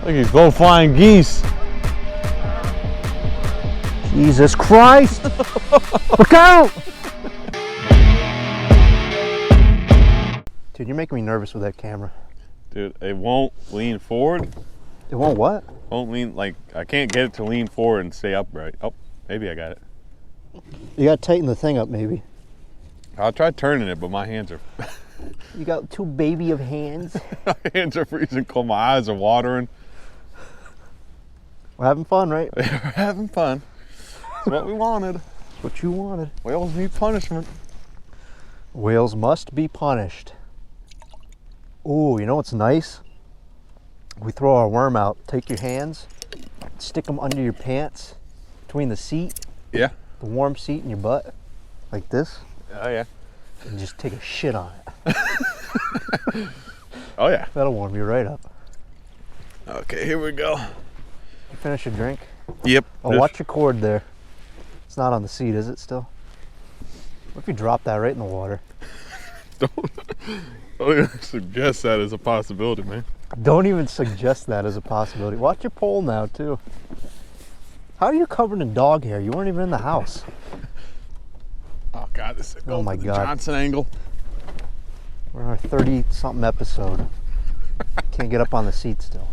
Look at these low-flying geese. Jesus Christ! Look out! Dude, you're making me nervous with that camera. Dude, it won't lean forward. It won't what? Won't lean, like, I can't get it to lean forward and stay upright. Oh, maybe I got it. You gotta tighten the thing up, maybe. I'll try turning it, but my hands are... You got two baby of hands. My hands are freezing cold. My eyes are watering. We're having fun, right? We're having fun. It's what we wanted. It's what you wanted. Whales need punishment. Whales must be punished. Ooh, you know what's nice? We throw our worm out, take your hands, stick them under your pants, between the seat, Yeah. the warm seat and your butt, like this. Oh, yeah. And just take a shit on it. Oh, yeah. That'll warm you right up. Okay, here we go. You finish your drink? Yep. Oh, watch your cord there. It's not on the seat, is it still? What if you drop that right in the water? Don't even suggest that as a possibility, man. Don't even suggest that as a possibility. Watch your pole now, too. How are you covered in dog hair? You weren't even in the house. Oh, God, this is Oh, my God. Johnson angle. We're on our 30-something episode. Can't get up on the seat still.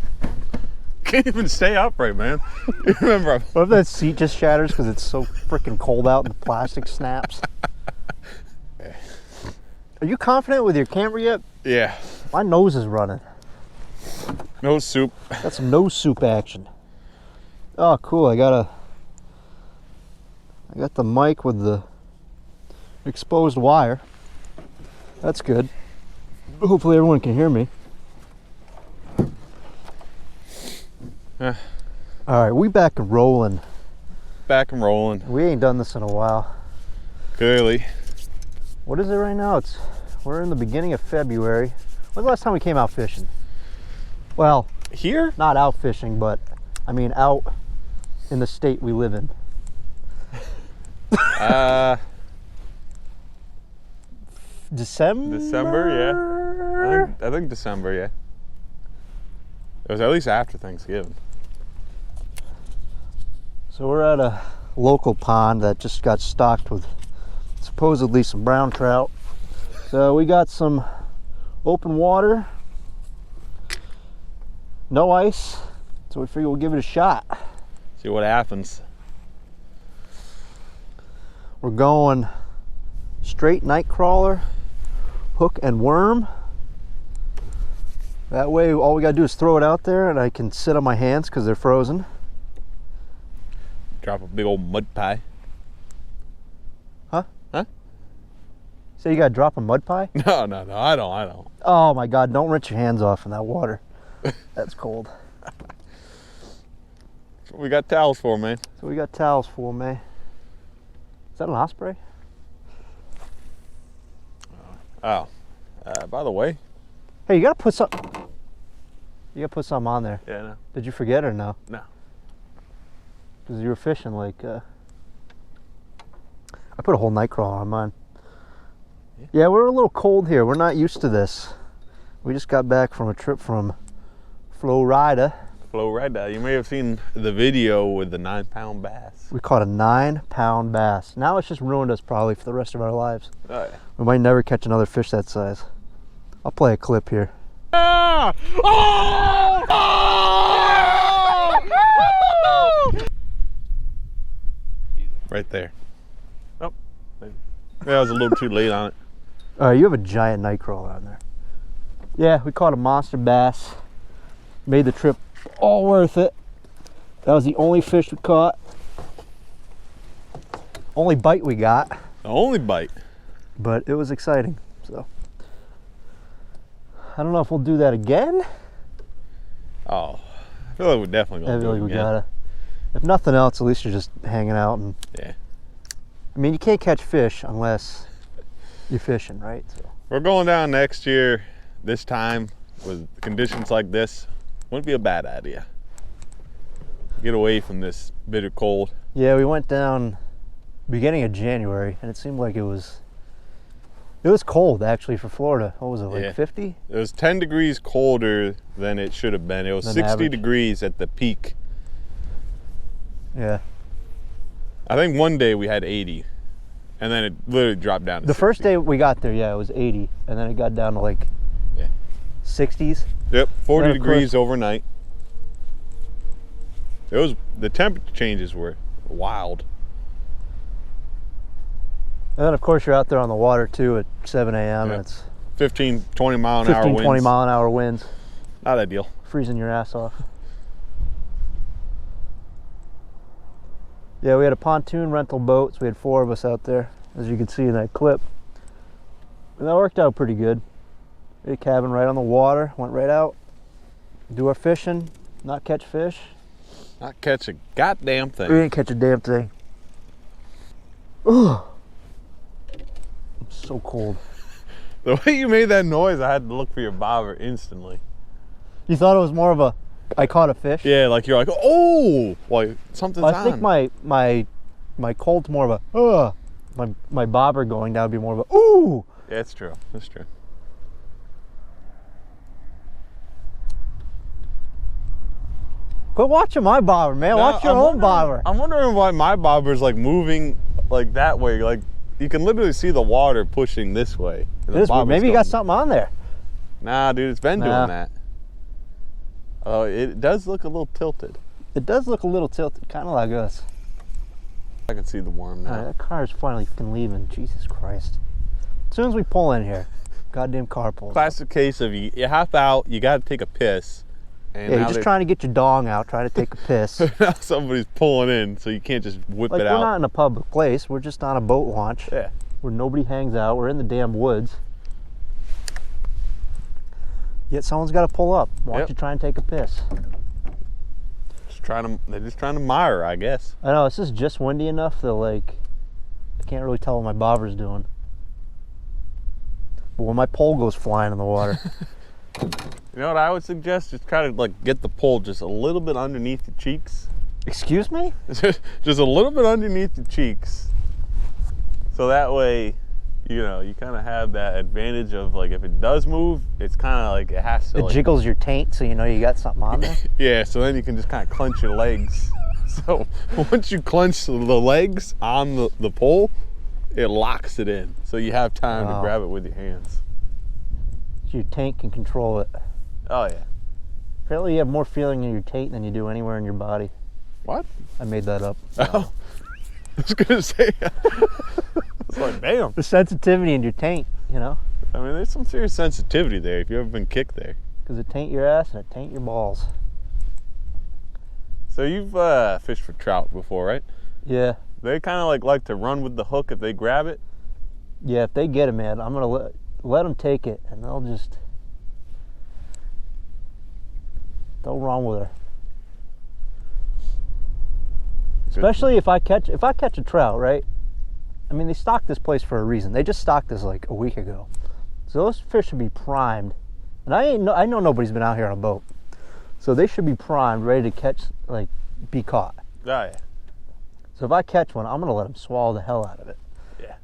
Can't even stay upright, man. You remember? What if that seat just shatters because it's so freaking cold out and the plastic snaps? Are you confident with your camera yet? Yeah. My nose is running. No soup. Got some nose soup action. Oh, cool. I got the mic with the exposed wire. That's good. Hopefully everyone can hear me. All right, we back and rolling. Back and rolling. We ain't done this in a while. Clearly. What is it right now? We're in the beginning of February. When's the last time we came out fishing? Well, Here? not out fishing, but I mean out in the state we live in. December? December, yeah. I think December, yeah. It was at least after Thanksgiving. So we're at a local pond that just got stocked with supposedly some brown trout. So we got some open water, no ice, so we figure we'll give it a shot. See what happens. We're going straight night crawler, hook and worm. That way all we gotta do is throw it out there and I can sit on my hands because they're frozen. Drop a big old mud pie. Huh? Huh? So you gotta drop a mud pie? No, I don't. Oh my God, don't rinse your hands off in that water. That's cold. That's what we got towels for, man. So we got towels for me. Is that an osprey? Oh. By the way. Hey, you gotta put some. You gotta put something on there. Yeah, no. Did you forget or no? No. Because you were fishing like. I put a whole night crawler on mine. Yeah, we're a little cold here. We're not used to this. We just got back from a trip from Florida. Florida. You may have seen the video with the 9-pound bass. We caught a 9-pound bass. Now it's just ruined us probably for the rest of our lives. Oh, yeah. We might never catch another fish that size. I'll play a clip here. Ah! Oh! Oh! Right there. Oh, maybe. Yeah, I was a little too late on it. All right, you have a giant night crawler on there. Yeah, we caught a monster bass. Made the trip all worth it. That was the only fish we caught. Only bite we got. The only bite. But it was exciting, so. I don't know if we'll do that again. Oh, I feel like we're definitely I going to feel do like it we again. gotta. If nothing else, at least you're just hanging out and. Yeah. I mean, you can't catch fish unless you're fishing, right? So. We're going down next year, this time, with conditions like this. Wouldn't be a bad idea. Get away from this bitter cold. Yeah, we went down beginning of January, and it seemed like it was It was cold actually for Florida. What was it, like Yeah. 50? It was 10 degrees colder than it should have been. It was Than 60 average. degrees at the peak. Yeah. I think one day we had 80, and then it literally dropped down to The 60. first day we got there, yeah, it was 80, and then it got down to like Yeah. 60s. Yep, 40 Then, of degrees course- overnight. The temperature changes were wild. And then of course you're out there on the water too at 7 a.m. Yeah. and it's 15, 20 mile an hour 15, winds. 20 mile an hour winds, Not ideal. freezing your ass off. Yeah, we had a pontoon rental boat, so we had 4 of us out there, as you can see in that clip. And that worked out pretty good. We had a cabin right on the water, went right out, do our fishing, not catch fish. Not catch a goddamn thing. We didn't catch a damn thing. Ugh. I'm so cold. The way you made that noise, I had to look for your bobber instantly. You thought it was more of a, I caught a fish? Yeah, like you're like, oh, like something's I think on. my cold's more of a, ugh. My bobber going down would be more of a, ooh. Yeah, it's true. That's true. Quit watching my bobber, man. No, Watch your I'm own wondering- bobber. I'm wondering why my bobber's like moving like that way. Like you can literally see the water pushing this way. and the It is weird. bobber's Maybe you got going- something on there. Nah, dude, it's been Nah. doing that. Oh, it does look a little tilted. It does look a little tilted, kind of like us. I can see the worm All now. right, that car is finally fucking leaving. Jesus Christ. As soon as we pull in here, goddamn car pulls. Classic case of you hop out, you got to take a piss. And Yeah, now you're just trying to get your dong out, trying to take a piss. now somebody's pulling in, so you can't just whip Like, it we're out. not in a public place. We're just on a boat launch Yeah. where nobody hangs out. We're in the damn woods. Yet someone's got to pull up. Why don't Yep. you try and take a piss? They're just trying to mire, I guess. I know, it's just windy enough that, like, I can't really tell what my bobber's doing. But when my pole goes flying in the water, You know what I would suggest? Just try to like get the pole just a little bit underneath the cheeks. excuse me? Just a little bit underneath the cheeks. So that way, you know, you kind of have that advantage of like if it does move, it's kind of like it has to. It like, jiggles your taint so you know you got something on there. Yeah, so then you can just kind of clench your legs. So once you clench the legs on the pole, it locks it in. So you have time to Wow. grab it with your hands. So your taint can control it. Oh yeah. Apparently you have more feeling in your taint than you do anywhere in your body. What? I made that up. Oh. I was gonna say. It's like, damn. The sensitivity in your taint, you know? I mean, there's some serious sensitivity there if you've ever been kicked there. Because it taint your ass and it taint your balls. So you've fished for trout before, right? Yeah. They kind of like to run with the hook if they grab it. Yeah, if they get it, man, I'm going to let them take it and they'll run with her. Especially if I catch a trout, right? I mean, they stocked this place for a reason. They just stocked this like a week ago. So those fish should be primed. And I know nobody's been out here on a boat. So they should be primed, ready to catch, like, be caught. Oh yeah. So if I catch one, I'm gonna let them swallow the hell out of it. Yeah.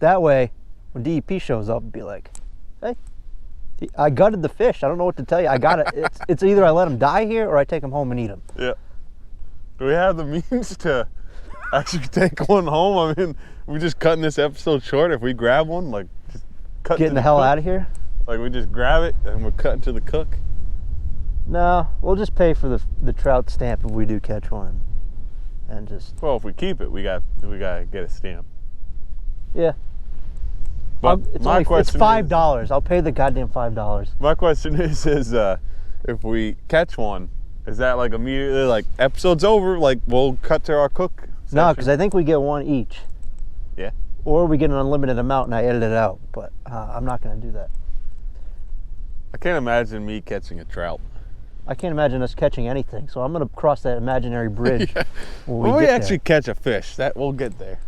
That way, when DEP shows up, be like, hey, I gutted the fish. I don't know what to tell you. I got it. It's either I let them die here or I take them home and eat them. Yeah. Do we have the means to actually take one home? I mean, we just cutting this episode short. If we grab one, like just cut. Getting the hell out of here? Like we just grab it and we're cutting to the cook. No, we'll just pay for the trout stamp if we do catch one, and just Well, if we keep it, we got get a stamp. yeah. But It's my question $5. I'll pay the goddamn $5. My question is if we catch one, is that like immediately like episode's over? Like we'll cut to our cook? No, because I think we get one each. Yeah. Or we get an unlimited amount and I edit it out. But I'm not going to do that. I can't imagine me catching a trout. I can't imagine us catching anything. So I'm going to cross that imaginary bridge Yeah. when When we get actually there. catch a fish, that we'll get there.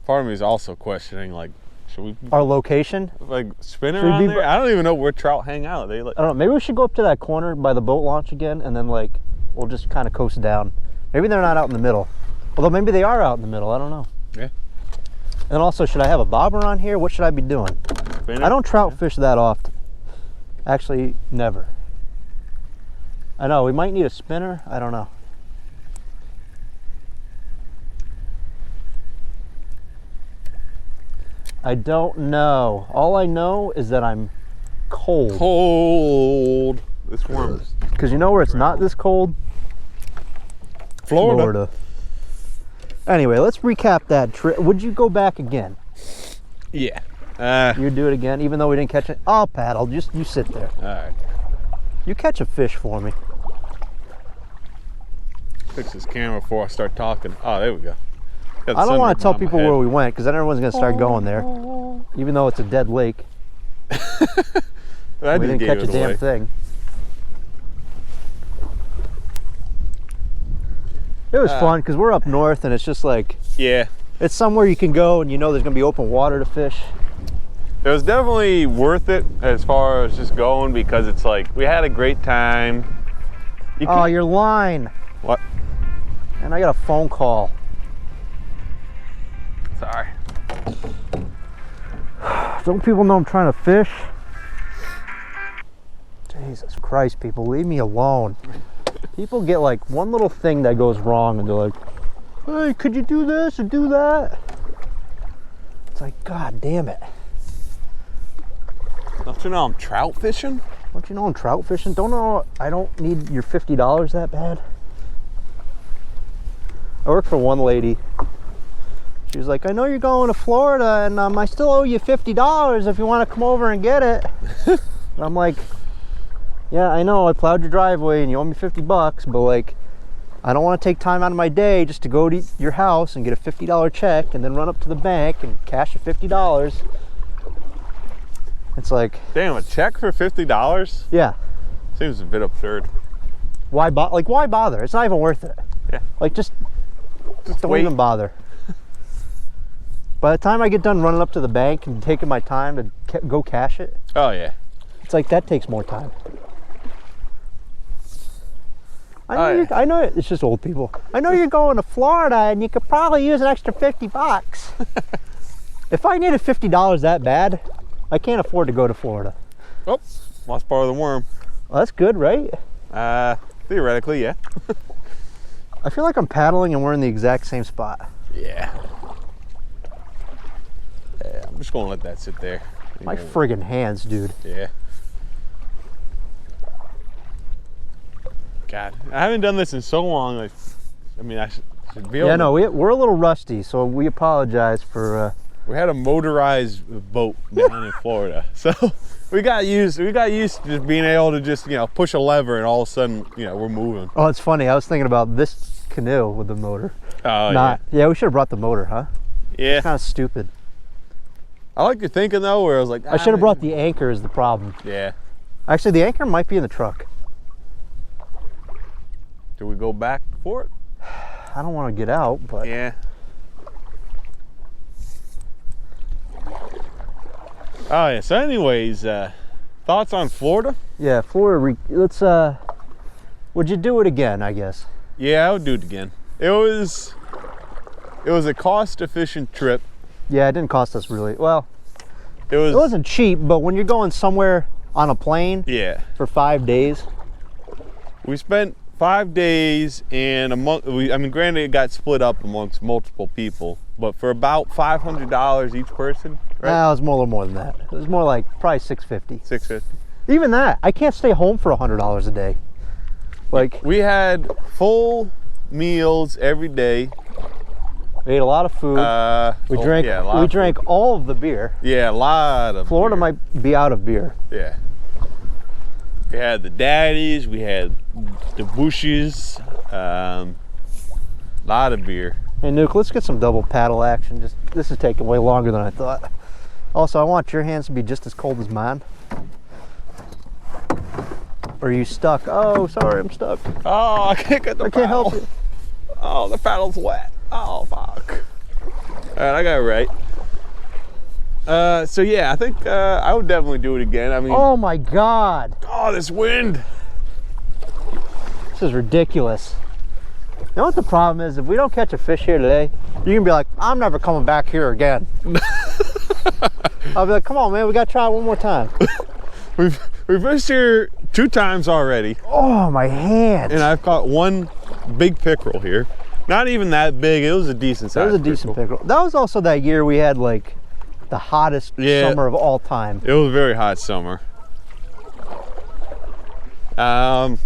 Part of me is also questioning like, should we Our location? like spin Should we around be- there? I don't even know where trout hang out. They like I don't know. Maybe we should go up to that corner by the boat launch again and then like we'll just kind of coast down. Maybe they're not out in the middle. Although maybe they are out in the middle. I don't know. Yeah. And also, should I have a bobber on here? What should I be doing? Spinner? I don't trout fish that often. Actually, never. I know, we might need a spinner. I don't know. I don't know. All I know is that I'm cold. Cold. This worm's Because you know where it's not this cold? Florida. Anyway, let's recap that trip. Would you go back again? Yeah. You'd do it again, even though we didn't catch it? I'll paddle. Just you sit there. All right. You catch a fish for me. Fix this camera before I start talking. Oh, there we go. Got the I don't sun want to tell right on my people head. where we went, because then everyone's going to start going there. Even though it's a dead lake. I We just didn't gave catch it a damn away. thing. It was fun, because we're up north, and it's just like, Yeah. it's somewhere you can go, and you know there's going to be open water to fish. It was definitely worth it as far as just going because it's like we had a great time. Oh, your line. What? And I got a phone call. Sorry. Don't people know I'm trying to fish? Jesus Christ, people, leave me alone. People get like one little thing that goes wrong and they're like, hey, could you do this or do that? It's like, God damn it. Don't you know I'm trout fishing? Don't you know I'm trout fishing? Don't know, I don't need your $50 that bad. I work for one lady. She was like, I know you're going to Florida and I still owe you $50 if you want to come over and get it. And I'm like, yeah, I know I plowed your driveway and you owe me 50 bucks, but like, I don't want to take time out of my day just to go to your house and get a $50 check and then run up to the bank and cash you $50. It's like, Damn, a check for $50? yeah, Seems a bit absurd. why bother? It's not even worth it. Yeah. Like, just don't wait. even bother. By the time I get done running up to the bank and taking my time to go cash it, Oh yeah. it's like that takes more time. Oh, I know it's just old people. I know you're going to Florida and you could probably use an extra 50 bucks. If I needed $50 that bad, I can't afford to go to Florida. Oh, lost part of the worm. Well, that's good, right? Theoretically, yeah. I feel like I'm paddling and we're in the exact same spot. Yeah. Yeah, I'm just gonna let that sit there. My friggin' hands, dude. Yeah. God, I haven't done this in so long. Like, I mean, I should be able Yeah, to. no, we're a little rusty, so we apologize for. We had a motorized boat down in Florida, so we got used to just being able to just push a lever and all of a sudden we're moving. Oh, it's funny. I was thinking about this canoe with the motor. Oh Yeah, we should have brought the motor, huh? yeah. Kind of stupid. I like your thinking though, where I was like, I should have brought the anchor is the problem. Yeah. Actually, the anchor might be in the truck. Do we go back for it? I don't want to get out, but Yeah. Oh yeah. So, anyways, thoughts on Florida? yeah, Florida. Let's. Would you do it again? I guess. Yeah, I would do it again. It was a cost-efficient trip. Yeah, it didn't cost us really. Well, It was. it wasn't cheap, but when you're going somewhere on a plane Yeah. for 5 days, We spent 5 days and granted it got split up amongst multiple people, but for about $500 each person, right? nah, it was a little more than that. It was more like probably $650. $650. Even that, I can't stay home for $100 a day. Like, We had full meals every day. we ate a lot of food. We drank. Yeah, a lot we of drank all of the beer. food. Yeah, a lot of Florida beer. might be out of beer. Yeah. We had the daddies, we had the bushes, lot of beer. Hey, Nuke, let's get some double paddle action. This is taking way longer than I thought. Also, I want your hands to be just as cold as mine. Or are you stuck? Oh, sorry, I'm stuck. Oh, I can't get the I can't help paddle. you. Oh, the paddle's wet. Oh, fuck. All right, I got it right. So yeah, I think I would definitely do it again. I mean, Oh my God, oh, this wind. this is ridiculous. You know what the problem is? If we don't catch a fish here today, you can be like, I'm never coming back here again. I'll be like, come on, man, we gotta try it one more time. We've fished here 2 times already. Oh, my hands. And I've caught 1 big pickerel here. Not even that big. It was a decent size. That was a decent pickerel. That was also that year we had like the hottest summer of all time. It was a very hot summer. But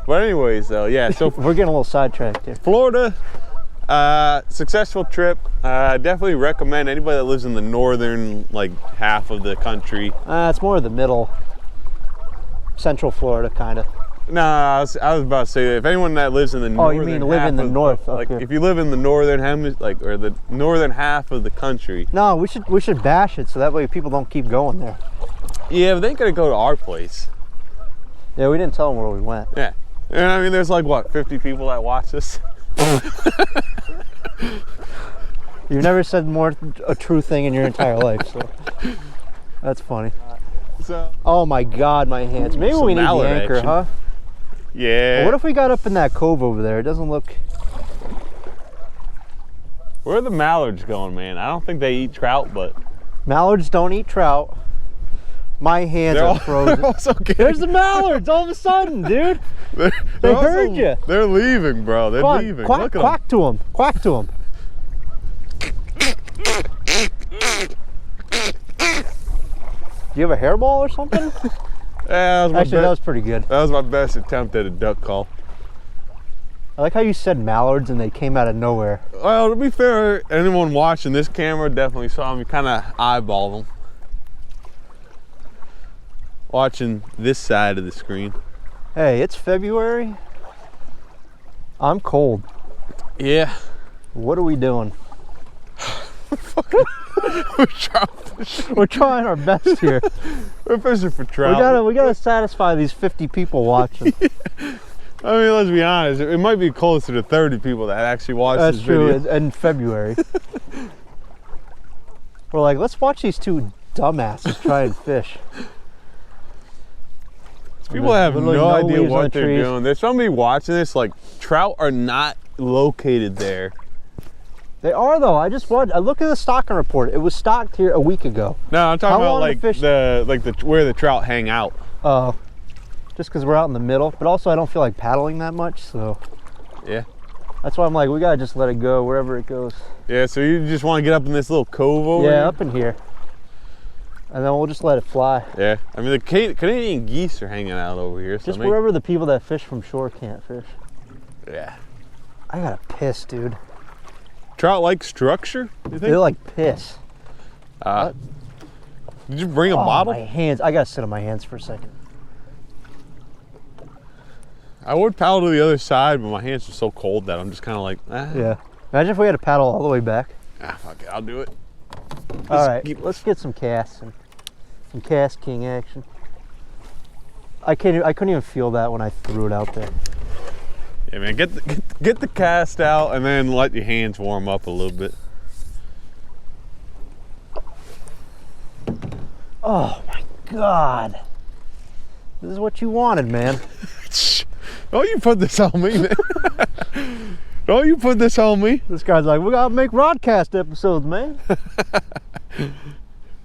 anyways, though, yeah. So we're getting a little sidetracked here. Florida, successful trip. Definitely recommend anybody that lives in the northern half of the country. It's more of the middle, central Florida kind of. Nah, I was about to say that if anyone that lives in the northern you mean live in the north? if you live in the northern or the northern half of the country. No, we should bash it so that way people don't keep going there. Yeah, but they ain't gonna go to our place. Yeah, we didn't tell them where we went. Yeah, and I mean, there's like what, 50 people that watch this. You've never said more a true thing in your entire life, so that's funny. So, oh my God, my hands. Maybe we need the anchor, action. huh? Yeah. Well, what if we got up in that cove over there? It doesn't look. Where are the mallards going, man? I don't think they eat trout, but mallards don't eat trout. My hands are frozen. There's the mallards all of a sudden, dude. They heard you. They're leaving, bro. They're leaving. Quack, Look at quack to them. Quack to them. Do you have a hairball or something? Yeah, actually, that was pretty good. That was my best attempt at a duck call. I like how you said mallards and they came out of nowhere. Well, to be fair, anyone watching this camera definitely saw them. You kind of eyeball them. Watching this side of the screen. Hey, it's February. I'm cold. Yeah. What are we doing? We're trout fishing. We're trying our best here. We're fishing for trout. We gotta satisfy these 50 people watching. I mean, let's be honest. It might be closer to 30 people that actually watch this video. That's true. In February, we're like, let's watch these 2 dumbasses try and fish. People have no idea what they're doing. There's somebody watching this, trout are not located there. They are though. I looked at the stocking report. It was stocked here a week ago. No, I'm talking about where the trout hang out. Oh, just because we're out in the middle. But also, I don't feel like paddling that much, so. Yeah. That's why I'm like, we gotta just let it go wherever it goes. Yeah. So you just want to get up in this little cove over here? Yeah, up in here. And then we'll just let it fly. Yeah. I mean, the Canadian geese are hanging out over here. So just wherever the people that fish from shore can't fish. Yeah. I gotta piss, dude. Trout like structure, you think? They like piss. Did you bring a bottle? My hands. I gotta sit on my hands for a second. I would paddle to the other side, but my hands are so cold that I'm just kind of like, Yeah. Imagine if we had to paddle all the way back. Fuck it, I'll do it. All right, let's get some casts and some cast king action. I couldn't even feel that when I threw it out there. Yeah, man, get the cast out and then let your hands warm up a little bit. Oh my God. This is what you wanted, man. Don't you put this on me, man. Don't you put this on me. This guy's like, we gotta make rodcast episodes, man.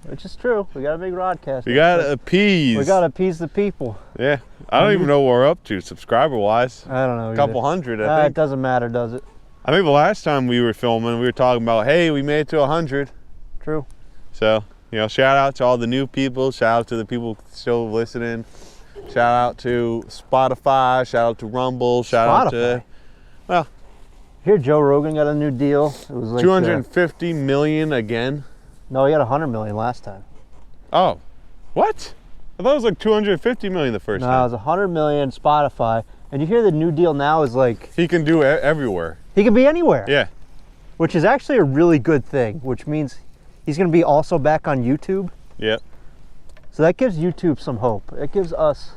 Which is true. We gotta make rodcast. We gotta appease. We gotta appease the people. Yeah. I don't even know what we're up to, subscriber-wise. I don't know. A couple hundred, I think. It doesn't matter, does it? I think the last time we were filming, we were talking about, hey, we made it to 100. True. So, shout out to all the new people. Shout out to the people still listening. Shout out to Spotify. Shout out to Rumble. Shout out to, well, here Joe Rogan got a new deal. It was like 250 million again. No, he had 100 million last time. Oh, what? I thought it was like 250 million the first time. No, it was 100 million Spotify. And you hear the new deal now is like... He can do it everywhere. He can be anywhere. Yeah. Which is actually a really good thing, which means he's going to be also back on YouTube. Yep. So that gives YouTube some hope. It gives us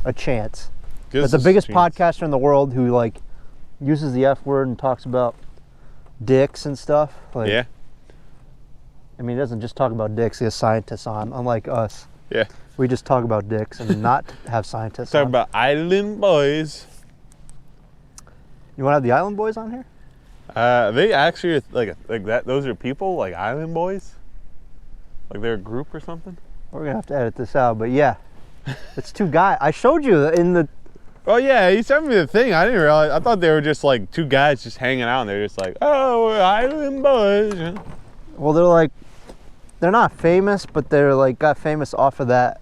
a chance. Gives But the biggest chance. podcaster in the world who like uses the F word and talks about dicks and stuff. Like, yeah. I mean, he doesn't just talk about dicks. He has scientists on, unlike us. Yeah. We just talk about dicks and not have scientists Talk on. about Island Boys. You want to have the Island Boys on here? They actually like that. Those are people like Island Boys. Like they're a group or something? We're gonna have to edit this out, but yeah, it's two guys. I showed you in the. Oh yeah, he sent me the thing. I didn't realize. I thought they were just like two guys just hanging out, and they're just like, oh, we're island boys. Well, they're not famous, but they're like got famous off of that,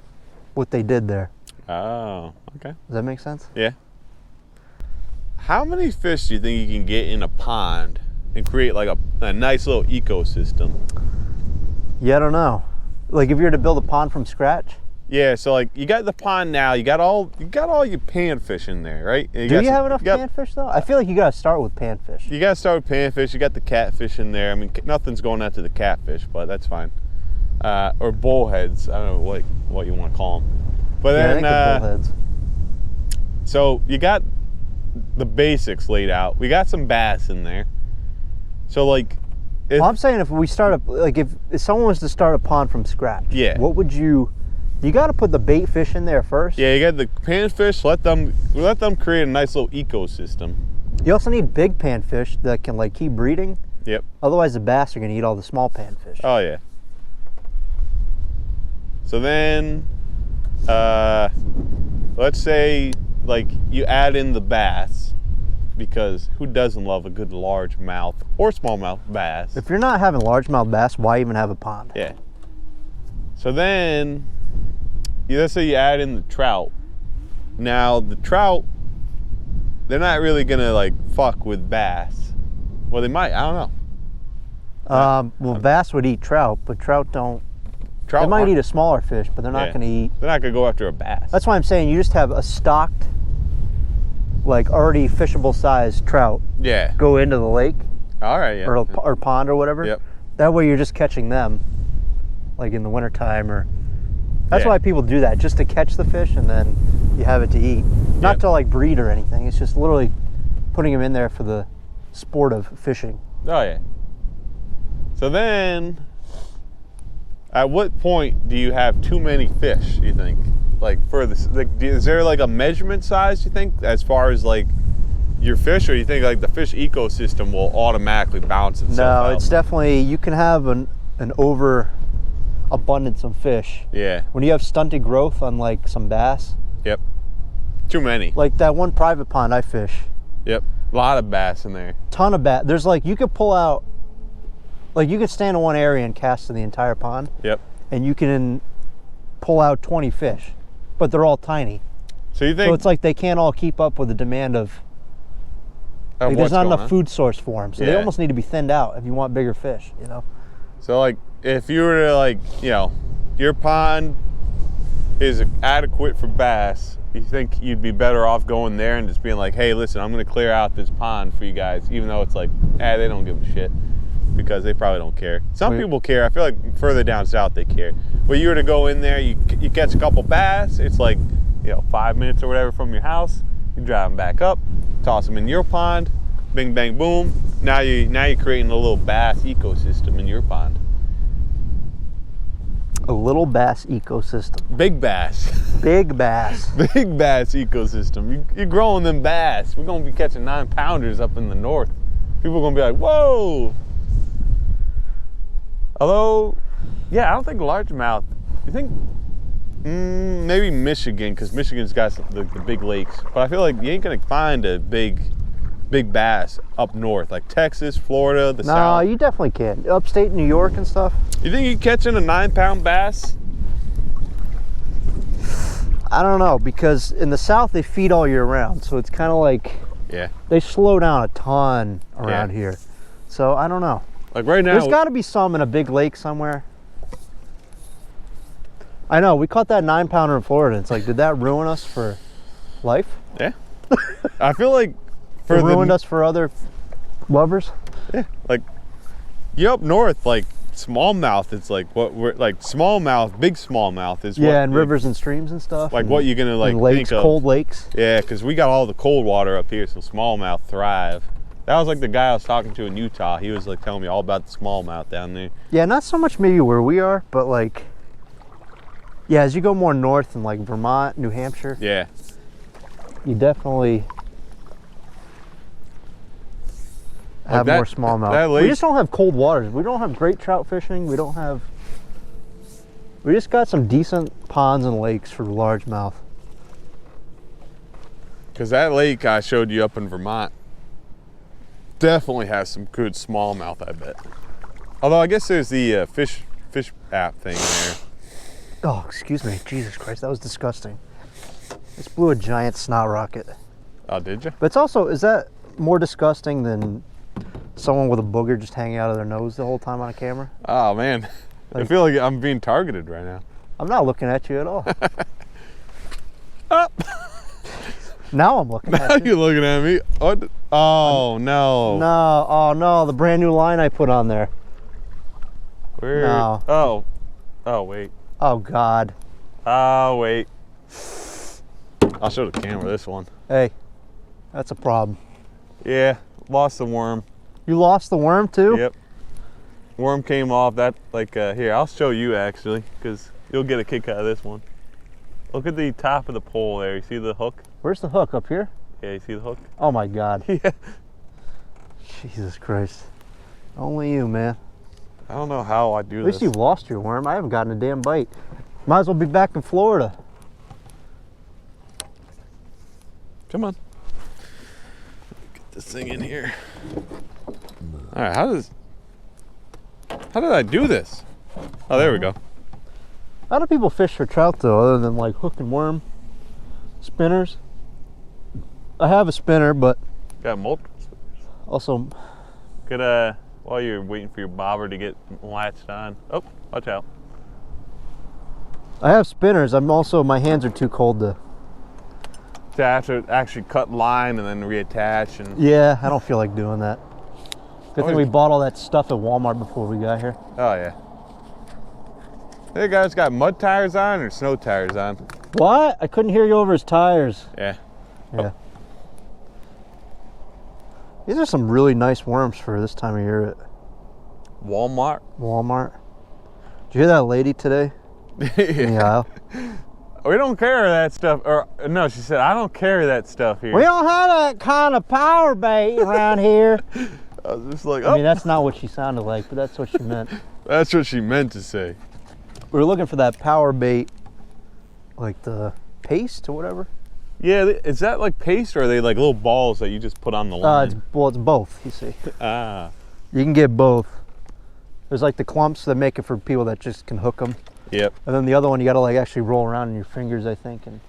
what they did there. Oh, okay. Does that make sense? Yeah. How many fish do you think you can get in a pond and create like a nice little ecosystem? Yeah, I don't know. Like if you were to build a pond from scratch. Yeah, so like you got the pond now, you got all your panfish in there, right? Do you have enough panfish though? I feel like you gotta start with panfish. You gotta start with panfish. You got the catfish in there. I mean, nothing's going out to the catfish, but that's fine. Or bullheads. I don't know what you want to call them. But yeah, then, I think bullheads. So you got the basics laid out. We got some bass in there. So like, well, I'm saying if we start if someone was to start a pond from scratch, yeah, what would you? You got to put the bait fish in there first. Yeah, you got the panfish. Let them create a nice little ecosystem. You also need big panfish that can like keep breeding. Yep. Otherwise, the bass are gonna eat all the small panfish. Oh yeah. So then, let's say like you add in the bass, because who doesn't love a good largemouth or smallmouth bass? If you're not having largemouth bass, why even have a pond? Yeah. So then, let's say you add in the trout. Now the trout, they're not really gonna like fuck with bass. Well, they might. I don't know. Well, bass would eat trout, but trout don't. They might eat a smaller fish, but they're not going to eat. They're not going to go after a bass. That's why I'm saying you just have a stocked, like already fishable sized trout. Yeah. Go into the lake. All right. Yeah. Or pond or whatever. Yep. That way you're just catching them, like in the wintertime or. That's why people do that, just to catch the fish and then you have it to eat. Not to like breed or anything. It's just literally putting them in there for the sport of fishing. Oh yeah. So then, at what point do you have too many fish, you think? Like for this, like, is there like a measurement size, you think, as far as like your fish, or you think like the fish ecosystem will automatically balance itself out? No, it's definitely, you can have an over abundance of fish. Yeah. When you have stunted growth on like some bass. Yep. Too many. Like that one private pond I fish. Yep. A lot of bass in there. Ton of bass. There's like, you could pull out, like you could stand in one area and cast to the entire pond. Yep. And you can pull out 20 fish, but they're all tiny. So you think? So it's like they can't all keep up with the demand of like, there's not enough food source for them. So they almost need to be thinned out if you want bigger fish, you know? So like, if you were to like, you know, your pond is adequate for bass, you think you'd be better off going there and just being like, hey, listen, I'm gonna clear out this pond for you guys, even though it's like, they don't give a shit, because they probably don't care. Some people care. I feel like further down south they care. But you were to go in there, you catch a couple bass, it's like, you know, 5 minutes or whatever from your house, you drive them back up, toss them in your pond, bing, bang, boom. Now you're creating a little bass ecosystem in your pond. A little bass ecosystem. Big bass. Big bass. Big bass ecosystem. You're growing them bass. We're gonna be catching 9-pounders up in the north. People are gonna be like, whoa. Although, yeah, I don't think largemouth. You think maybe Michigan, because Michigan's got the big lakes. But I feel like you ain't gonna find a big bass up north, like Texas, Florida, the South. No, you definitely can. Upstate New York and stuff. You think you're catching a 9-pound bass? I don't know, because in the South they feed all year round, so it's kind of like they slow down a ton around here. So I don't know. Like right now, there's got to be some in a big lake somewhere. I know, we caught that 9-pounder in Florida. It's like, did that ruin us for life? Yeah. I feel like it ruined us for other lovers. Yeah, like you up north, like smallmouth. It's like what we're like smallmouth, big smallmouth is. Yeah, and rivers and streams and stuff. Like what you're gonna like lakes, think of. Cold lakes. Yeah, because we got all the cold water up here, so smallmouth thrive. That was like the guy I was talking to in Utah. He was like telling me all about the smallmouth down there. Yeah, not so much maybe where we are, but like, yeah, as you go more north in like Vermont, New Hampshire. Yeah. You definitely have more smallmouth. We just don't have cold waters. We don't have great trout fishing. We don't have We just got some decent ponds and lakes for largemouth. Because that lake I showed you up in Vermont definitely has some good smallmouth, I bet. Although I guess there's the fish app thing there. Oh, excuse me. Jesus Christ, that was disgusting. Just blew a giant snot rocket. Oh, did you? But it's also, is that more disgusting than someone with a booger just hanging out of their nose the whole time on a camera? Oh, man. I feel like I'm being targeted right now. I'm not looking at you at all. Oh. Now I'm looking Now at you. you're looking at me. What? Oh, no. No, oh no, the brand new line I put on there. Where? No. Oh. Oh, wait. Oh God. Oh, wait. I'll show the camera this one. Hey, that's a problem. Yeah, lost the worm. You lost the worm too? Yep. Worm came off. That, like, here, I'll show you actually, because you'll get a kick out of this one. Look at the top of the pole there. You see the hook? Where's the hook? Up here? Yeah, you see the hook? Oh my God. Yeah. Jesus Christ. Only you, man. I don't know how I do At this. least you've lost your worm. I haven't gotten a damn bite. Might as well be back in Florida. Come on. Get this thing in here. All right, how did I do this? Oh, there we go. How do people fish for trout though, other than like hook and worm spinners? I have a spinner, but Got multiple. also Could while you're waiting for your bobber to get latched on. Oh, watch out. I have spinners. I'm also, my hands are too cold to. To have to actually cut line and then reattach and. Yeah, I don't feel like doing that. Good thing Oh, we bought all that stuff at Walmart before we got here. Oh yeah. Hey guys, got mud tires on or snow tires on? What? I couldn't hear you over his tires. Yeah. Yeah. These are some really nice worms for this time of year at Walmart. Walmart. Did you hear that lady today in the aisle? We don't carry that stuff. Or no, she said I don't carry that stuff here. We don't have that kind of power bait around here. I was just like, I mean, that's not what she sounded like, but that's what she meant. That's what she meant to say. We were looking for that power bait, like the paste or whatever. Yeah, is that like paste or are they like little balls that you just put on the line? It's both, you see. Ah. You can get both. There's like the clumps that make it for people that just can hook them. Yep. And then the other one you gotta like actually roll around in your fingers, I think, and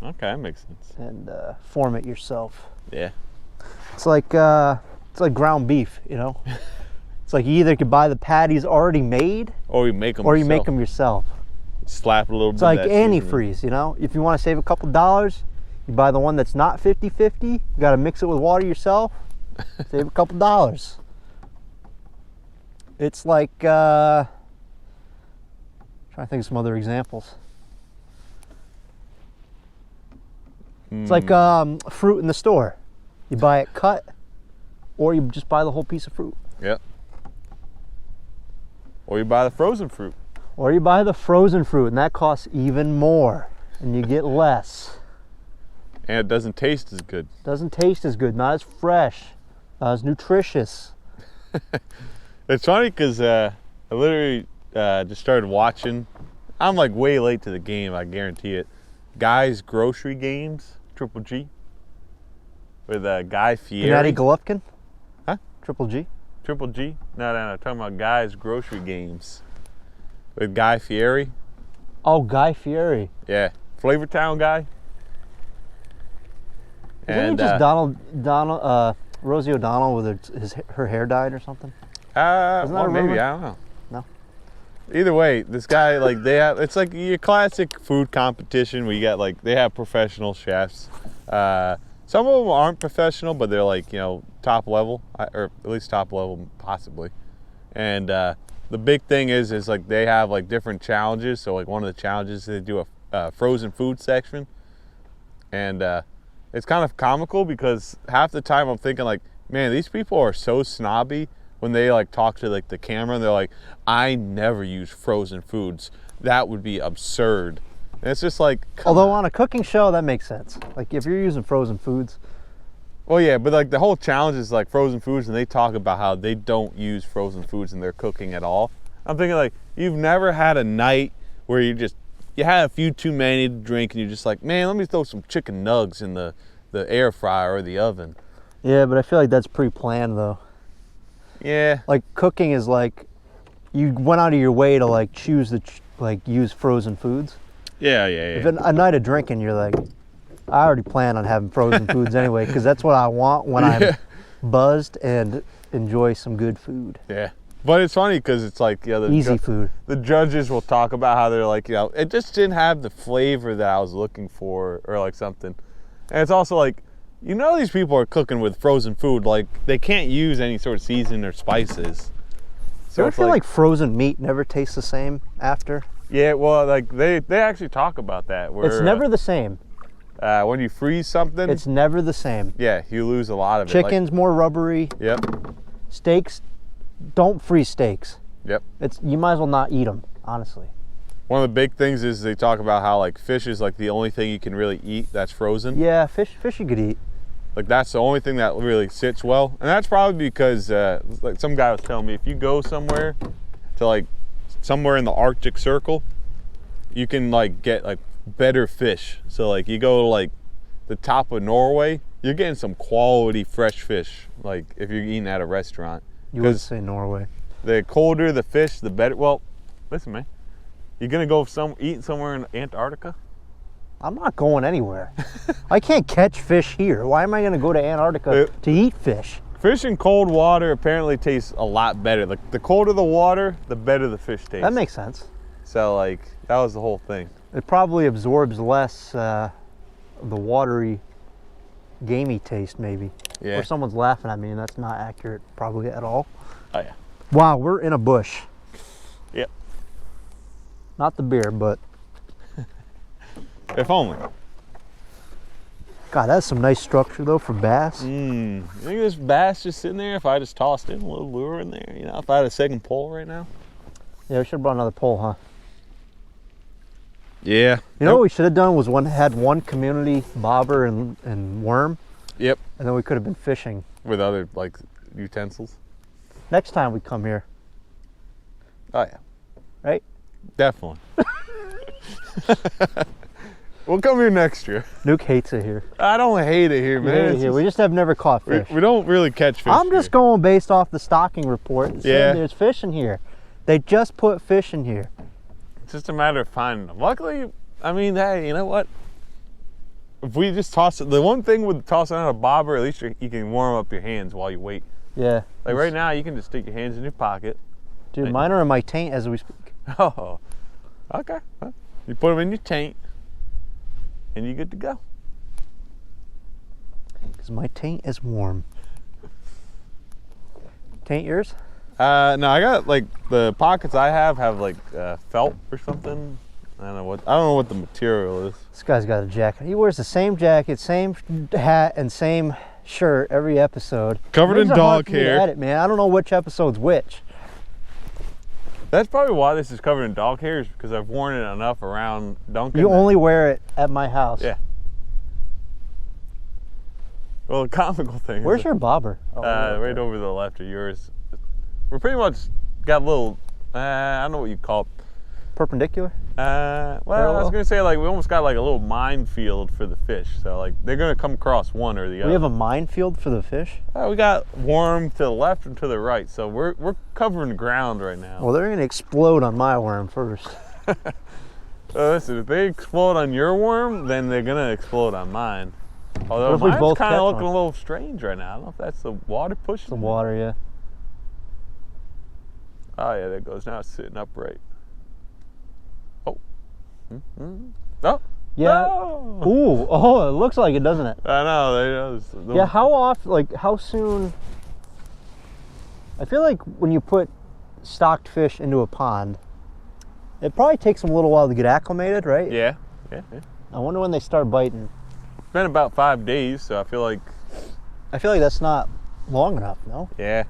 Okay, that makes sense. and form it yourself. Yeah. It's like ground beef, you know. It's like you either could buy the patties already made, Or you make them. or you make them yourself. Slap a little bit. It's like of that seasoning. antifreeze, you know. If you want to save a couple dollars, you buy the one that's not 50-50. You got to mix it with water yourself. Save a couple dollars. It's like trying to think of some other examples. It's like fruit in the store. You buy it cut, or you just buy the whole piece of fruit. Yep. Or you buy the frozen fruit. Or you buy the frozen fruit, and that costs even more, and you get less. And it doesn't taste as good. Doesn't taste as good, not as fresh, not as nutritious. It's funny because I literally just started watching. I'm like way late to the game, I guarantee it. Guys Grocery Games, Triple G. With Guy Fieri. Gennady Golovkin? Huh? Triple G? Triple G? No. Talking about Guys Grocery Games. With Guy Fieri. Oh, Guy Fieri. Yeah. Flavortown guy. Isn't he just Rosie O'Donnell with her hair dyed or something? Well, that a maybe, rumor? I don't know. No. Either way, this guy, like, it's like your classic food competition where you got, like, they have professional chefs. Some of them aren't professional, but they're, like, you know, top level, or at least top level, possibly. And the big thing is like, they have, like, different challenges. So, like, one of the challenges, they do a frozen food section. And it's kind of comical because half the time I'm thinking, like, man, these people are so snobby when they like talk to like the camera and they're like, I never use frozen foods. That would be absurd. And it's just like, Although on a cooking show, that makes sense. Like if you're using frozen foods. well, yeah, but like the whole challenge is like frozen foods, and they talk about how they don't use frozen foods in their cooking at all. I'm thinking like, you've never had a night where you had a few too many to drink and you're just like, man, let me throw some chicken nugs in the air fryer or the oven. Yeah, but I feel like that's pre-planned though. Yeah. Like cooking is like, you went out of your way to like choose use frozen foods. Yeah. If a night of drinking, you're like, I already plan on having frozen foods anyway, because that's what I want when I'm buzzed and enjoy some good food. Yeah. But it's funny because it's like, easy food. The judges will talk about how they're like, it just didn't have the flavor that I was looking for or like something. And it's also like, these people are cooking with frozen food. Like, they can't use any sort of seasoning or spices. So you ever feel like frozen meat never tastes the same after? Yeah, well, like they actually talk about that. Where, it's never the same. When you freeze something, it's never the same. Yeah, you lose a lot of Chicken's more rubbery. Yep. Steaks, don't freeze steaks. Yep. You might as well not eat them, honestly. One of the big things is they talk about how like fish is like the only thing you can really eat that's frozen. Yeah, fish you could eat. Like that's the only thing that really sits well, and that's probably because like some guy was telling me, if you go somewhere to like somewhere in the Arctic Circle, you can like get like better fish. So like you go to like the top of Norway, you're getting some quality fresh fish. Like if you're eating at a restaurant, you would say Norway. The colder the fish, the better. Well, listen, man, you're gonna go eat somewhere in Antarctica? I'm not going anywhere. I can't catch fish here. Why am I going to go to Antarctica to eat fish? Fish in cold water apparently tastes a lot better. Like the colder the water, the better the fish tastes. That makes sense. So like that was the whole thing. It probably absorbs less the watery, gamey taste maybe. Yeah. Or someone's laughing at me and that's not accurate probably at all. Oh yeah. Wow, we're in a bush. Yep. Not the beer, but. If only. God, that's some nice structure though for bass. You think this bass just sitting there if I just tossed in a little lure in there? If I had a second pole right now? Yeah, we should have brought another pole, huh? Yeah. You know what we should have done was had one community bobber and worm. Yep. And then we could have been fishing. With other like utensils. Next time we come here. Oh yeah. Right? Definitely. We'll come here next year. Nuke hates it here. I don't hate it here, man. We just have never caught fish. We don't really catch fish. I'm just going based off the stocking report. Yeah. There's fish in here. They just put fish in here. It's just a matter of finding them. Luckily, I mean, hey, you know what? If we just toss it, the one thing with tossing out a bobber, at least you can warm up your hands while you wait. Yeah. Like right now, you can just stick your hands in your pocket. Dude, mine are in my taint as we speak. Oh, okay. Well, you put them in your taint. And you're good to go. Because my taint is warm. Taint yours? No, I got like the pockets I have like felt or something. I don't know what the material is. This guy's got a jacket. He wears the same jacket, same hat, and same shirt every episode. Covered in dog hair. Edit, man. I don't know which episode's which. That's probably why this is covered in dog hairs, because I've worn it enough around Duncan. You only wear it at my house. Yeah. Well, the comical thing. Where's your bobber? Right over the left of yours. We're pretty much got a little. I don't know what you call it. Perpendicular? Well, I was gonna say like we almost got like a little minefield for the fish. So like they're gonna come across one or the other. We have a minefield for the fish? We got worm to the left and to the right, so we're covering the ground right now. Well, they're gonna explode on my worm first. Listen, if they explode on your worm, then they're gonna explode on mine. Although mine's mine's kind of looking a little strange right now. I don't know if that's the water pushing. The water, yeah. Oh yeah, there it goes. Now it's sitting upright. Oh. Oh. Yeah. No. Ooh. Oh, it looks like it, doesn't it? I know. Yeah. How often? Like, how soon? I feel like when you put stocked fish into a pond, it probably takes them a little while to get acclimated, right? Yeah. I wonder when they start biting. It's been about 5 days, so I feel like that's not long enough, no? Yeah.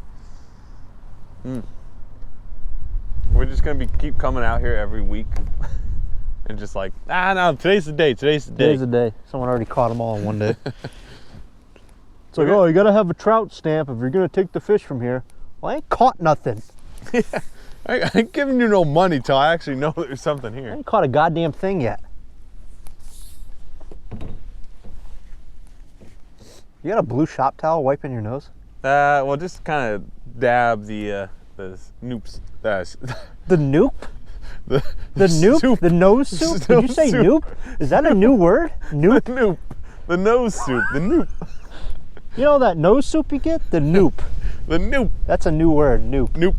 We're just gonna keep coming out here every week, and just like, no, today's the day. Today's the day. Someone already caught them all in one day. It's like, oh, you gotta have a trout stamp if you're gonna take the fish from here. Well, I ain't caught nothing. I ain't giving you no money till I actually know there's something I here. ain't caught a goddamn thing yet. You got a blue shop towel wiping your nose? Well, just kind of dab the noops. The noop? The noop? soup. The nose soup? Did you say Soup. noop? Is that a new word? The Noop? noop. The nose soup. The noop. You know that nose soup you get? The noop. The noop. That's a new word, noop. Noop.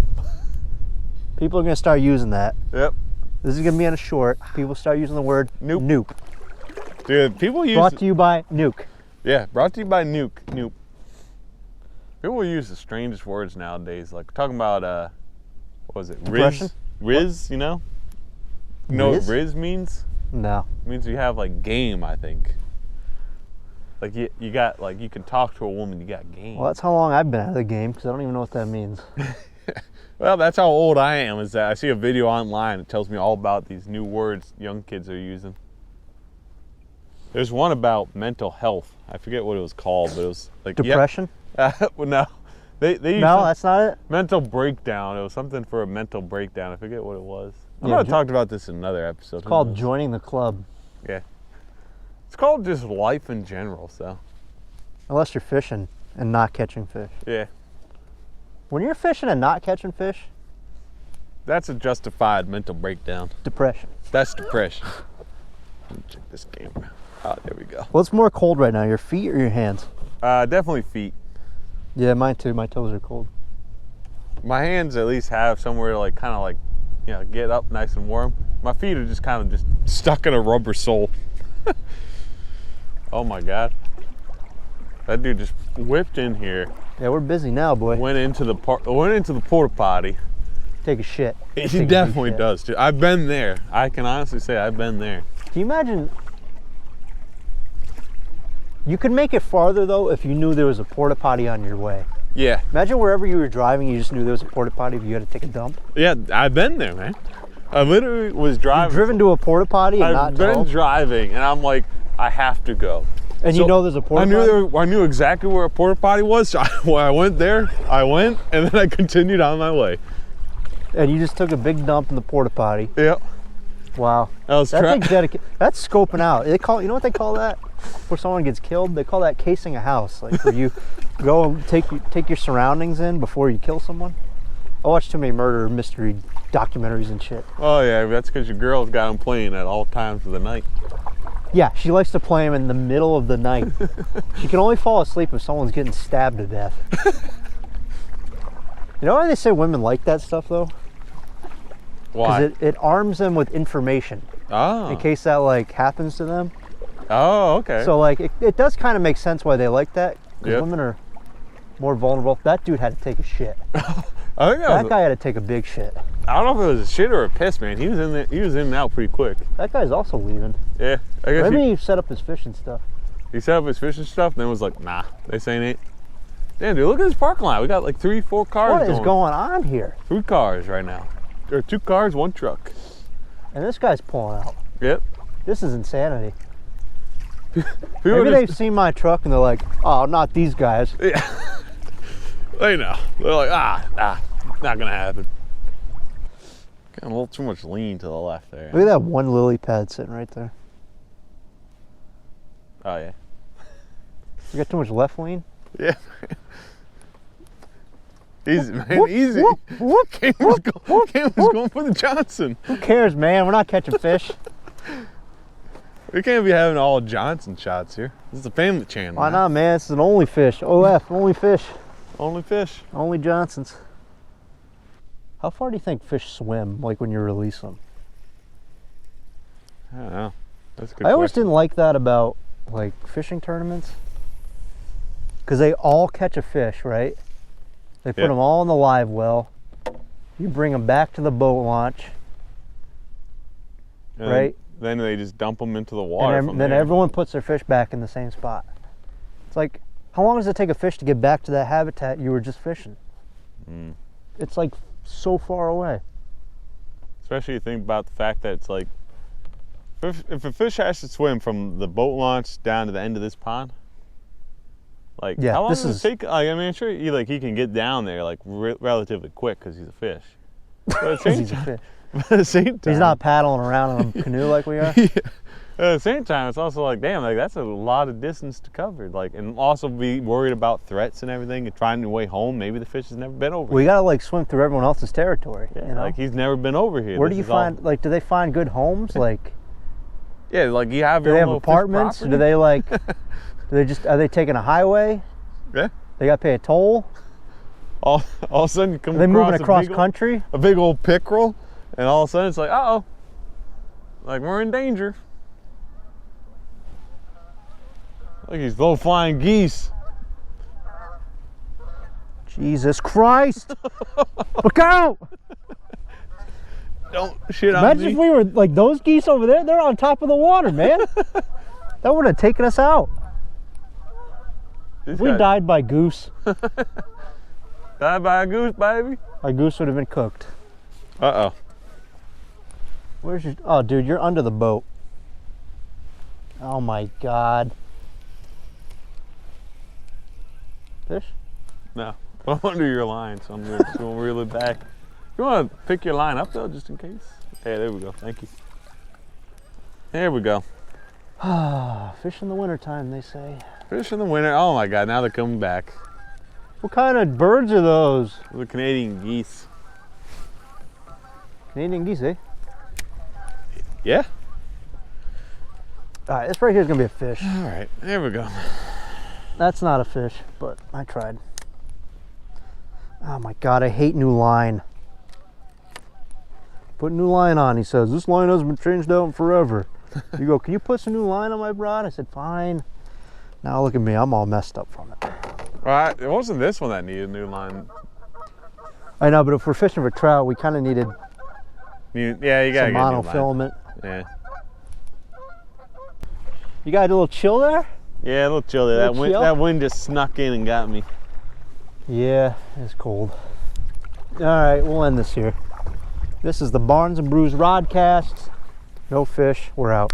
People are gonna start using that. Yep. This is gonna be on a short. People start using the word Noop. noop. Dude, people use. Brought to you by Nuke. Yeah, brought to you by Nuke. Noop. People use the strangest words nowadays. Like talking about what was it? Depression? Riz, you know? You know Riz? what Riz means? No. It means you have like game, I think. Like you got like you can talk to a woman, you got game. Well, that's how long I've been out of the game because I don't even know what that means. Well, that's how old I am, is that I see a video online that tells me all about these new words young kids are using. There's one about mental health. I forget what it was called, but it was like Depression? Well, no. They used No, that's not it. mental breakdown. It was something for a mental breakdown. I forget what it was. I Yeah, might have talked about this in another episode. It's called joining the club. Yeah. It's called just life in general, so. Unless you're fishing and not catching fish. Yeah. When you're fishing and not catching fish, That's a justified mental breakdown. depression. That's depression. Let me check this camera. Oh, there we go. What's more cold right now, your feet or your hands? Definitely feet. Yeah, mine too. My toes are cold. My hands at least have somewhere to like kind of like, you know, get up nice and warm. My feet are just kind of just stuck in a rubber sole. Oh my God. That dude just whipped in here, Yeah, we're busy now, boy. went into the porta potty. Take a shit. Take a He big definitely shit. does, dude. I've been there. I can honestly say I've been there. Can you imagine? You could make it farther though if you knew there was a porta potty on your way. Yeah, Imagine wherever you were driving, you just knew there was a porta potty if you had to take a dump. yeah, I've been there, man. I literally was driving. Driven to a porta potty and I've not been know, driving, and I'm like, I have to go. and So, you know there's a porta potty. I knew exactly where a porta potty was. So when I went there, I went, and then I continued on my way. And you just took a big dump in the porta potty. Yep. Wow. I was That takes dedication. That's scoping out. They call, you know what they call that? Where someone gets killed, they call that casing a house. Like where you go and take your surroundings in before you kill someone. I watch too many murder mystery documentaries and shit. Oh yeah, that's because your girl's got him playing at all times of the night. Yeah, she likes to play them in the middle of the night. She can only fall asleep if someone's getting stabbed to death. You know why they say women like that stuff though? Why? Because it arms them with information Oh. in case that like happens to them. Oh, okay. So like it does kind of make sense why they like that. Because Yep. women are more vulnerable. That dude had to take a shit. I think That guy had to take a big shit. I don't know if it was a shit or a piss, man. He was in there. He was in and out pretty quick. That guy's also leaving. Yeah, I guess Maybe he set up his fishing stuff. he set up his fishing stuff, and then was like, "Nah, this ain't it." Damn, dude, look at this parking lot. We got like 3-4 cars. What is going on here? 3 cars right now. There are 2 cars, 1 truck. And this guy's pulling out. Yep. This is insanity. People Maybe just- they've seen my truck and they're like, oh, not these guys. Yeah. They know. They're like, not gonna happen. Got a little too much lean to the left there. Look at that one lily pad sitting right there. Oh yeah. You got too much left lean? Yeah. Easy, man. Whoop, Easy. whoop, whoop, Cam whoop, whoop, was whoop. going for the Johnson. Who cares, man? We're not catching fish. We can't be having all Johnson shots here. This is a family channel. Why man. not, man? It's an only fish. OF, only fish. Only fish. Only Johnsons. How far do you think fish swim, like when you release them? I don't know. That's a good I always question. didn't like that about like fishing tournaments. Because they all catch a fish, right? They put Yeah. them all in the live well. You bring them back to the boat launch, And right? Then they just dump them into the water. and from then there. everyone puts their fish back in the same spot. It's like, how long does it take a fish to get back to that habitat you were just fishing? Mm. It's like so far away. Especially you think about the fact that it's like, if a fish has to swim from the boat launch down to the end of this pond, like Yeah, how long this does is- it take? Like, I mean, I'm sure he can get down there like relatively quick because he's a fish. But at the same He's a time, fish. but at the same time, He's not paddling around in a canoe like we are. yeah. At the same time, it's also like, damn, like that's a lot of distance to cover. Like, and also be worried about threats and everything, and trying your way home. Maybe the fish has never been over. We gotta like swim through everyone else's territory. Yeah, you know? like he's never been over here. Where This do you is all- find like? Do they find good homes? Like, Yeah, like you have do your they own have little fish apartments? Or do property. they like? Do they just? Are they taking a highway? Yeah. They gotta pay a toll. All of a sudden you come Are they moving across across a big, country? a big old pickerel, and all of a sudden it's like, uh oh, like we're in danger. Look, these little flying geese. Jesus Christ! Look out! Don't shit on Imagine me. if we were like those geese over there. They're on top of the water, man. That would have taken us out. These If we guys- died by goose, died by a goose, baby. our goose would have been cooked. Uh oh. Where's your? Oh, dude, you're under the boat. Oh my God. Fish? No, I'm under your line, so I'm just gonna reel it back. You want to pick your line up though, just in case? Hey, there we go. Thank you. There we go. Ah, fish in the wintertime, they say. Fish in the winter. Oh my God! Now they're coming back. What kind of birds are those? The Canadian geese. Canadian geese, eh? Yeah. All right, this right here is gonna be a fish. All right. There we go. That's not a fish, but I tried. Oh my God, I hate new line. Put new line on, he says. This line hasn't been changed out in forever. You go, can you put some new line on my rod? I said, fine. Now look at me, I'm all messed up from it. Right. It wasn't this one that needed a new line. I know, but if we're fishing for trout, we kind of needed Yeah, you gotta some get a new line. monofilament. Yeah. You got a little chill there? Yeah, a little chilly. Little chill? That wind just snuck in and got me. Yeah, it's cold. All right, we'll end this here. This is the Barnes and Brews Rodcast. No fish, we're out.